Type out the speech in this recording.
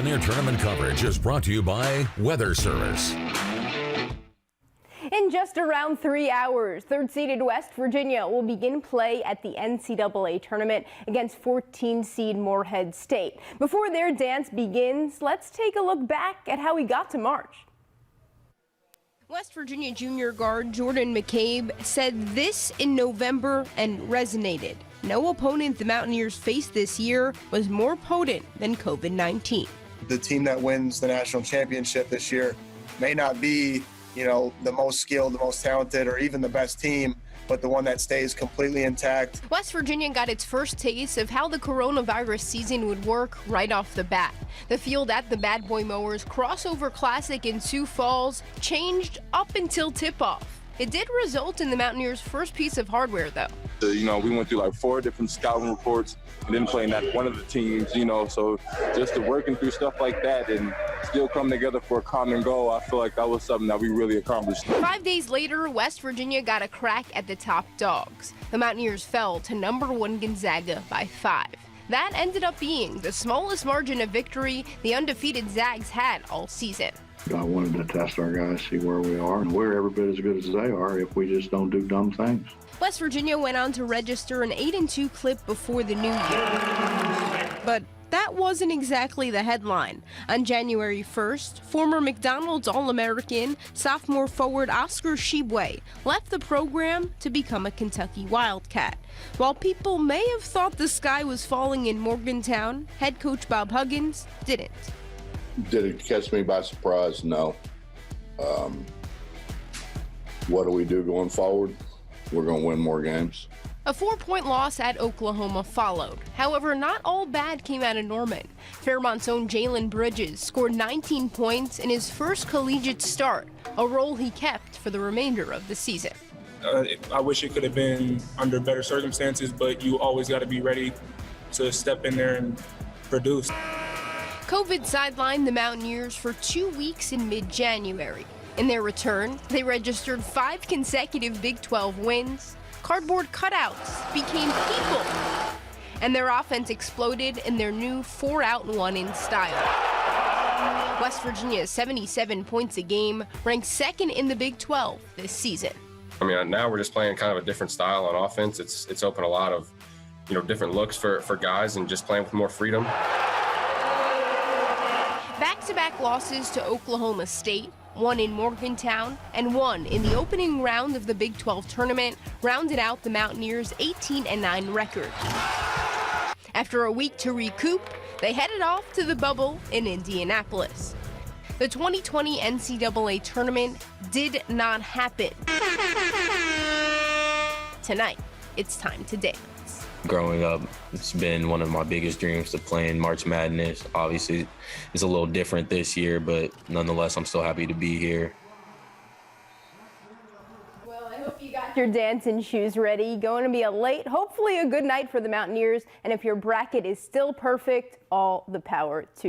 Near tournament coverage is brought to you by Weather Service. In just around 3 hours, third-seeded West Virginia will begin play at the NCAA tournament against 14-seed Morehead State. Before their dance begins, let's take a look back at how we got to March. West Virginia junior guard Jordan McCabe said this in November and resonated. No opponent the Mountaineers faced this year was more potent than COVID-19. The team that wins the national championship this year may not be, the most skilled, the most talented, or even the best team, but the one that stays completely intact. West Virginia got its first taste of how the coronavirus season would work right off the bat. The field at the Bad Boy Mowers Crossover Classic in Sioux Falls changed up until tip-off. It did result in the Mountaineers' first piece of hardware, though. We went through like 4 different scouting reports and then playing at one of the teams, so just to working through stuff like that and still come together for a common goal, I feel like that was something that we really accomplished. 5 days later, West Virginia got a crack at the top dogs. The Mountaineers fell to #1 Gonzaga by 5. That ended up being the smallest margin of victory the undefeated Zags had all season. I wanted to test our guys, see where we are, and we're every bit as good as they are if we just don't do dumb things. West Virginia went on to register an 8-2 clip before the new year. But that wasn't exactly the headline. On January 1st, former McDonald's All-American sophomore forward Oscar Tshiebwe left the program to become a Kentucky Wildcat. While people may have thought the sky was falling in Morgantown, head coach Bob Huggins didn't. Did it catch me by surprise? No. What do we do going forward? We're going to win more games. A 4-point loss at Oklahoma followed. However, not all bad came out of Norman. Fairmont's own Jalen Bridges scored 19 points in his first collegiate start, a role he kept for the remainder of the season. I wish it could have been under better circumstances, but you always got to be ready to step in there and produce. COVID sidelined the Mountaineers for 2 weeks in mid-January. In their return, they registered 5 consecutive Big 12 wins. Cardboard cutouts became people, and their offense exploded in their new 4-out-1-in style. West Virginia's 77 points a game ranked second in the Big 12 this season. Now we're just playing kind of a different style on offense. It's opened a lot of, different looks for guys and just playing with more freedom. Back-to-back losses to Oklahoma State, one in Morgantown and one in the opening round of the Big 12 tournament, rounded out the Mountaineers' 18-9 record. After a week to recoup, they headed off to the bubble in Indianapolis. The 2020 NCAA tournament did not happen. Tonight, it's time to dance. Growing up, it's been one of my biggest dreams to play in March Madness. Obviously, it's a little different this year, but nonetheless, I'm still happy to be here. Well, I hope you got your dancing shoes ready. Going to be hopefully a good night for the Mountaineers. And if your bracket is still perfect, all the power to you.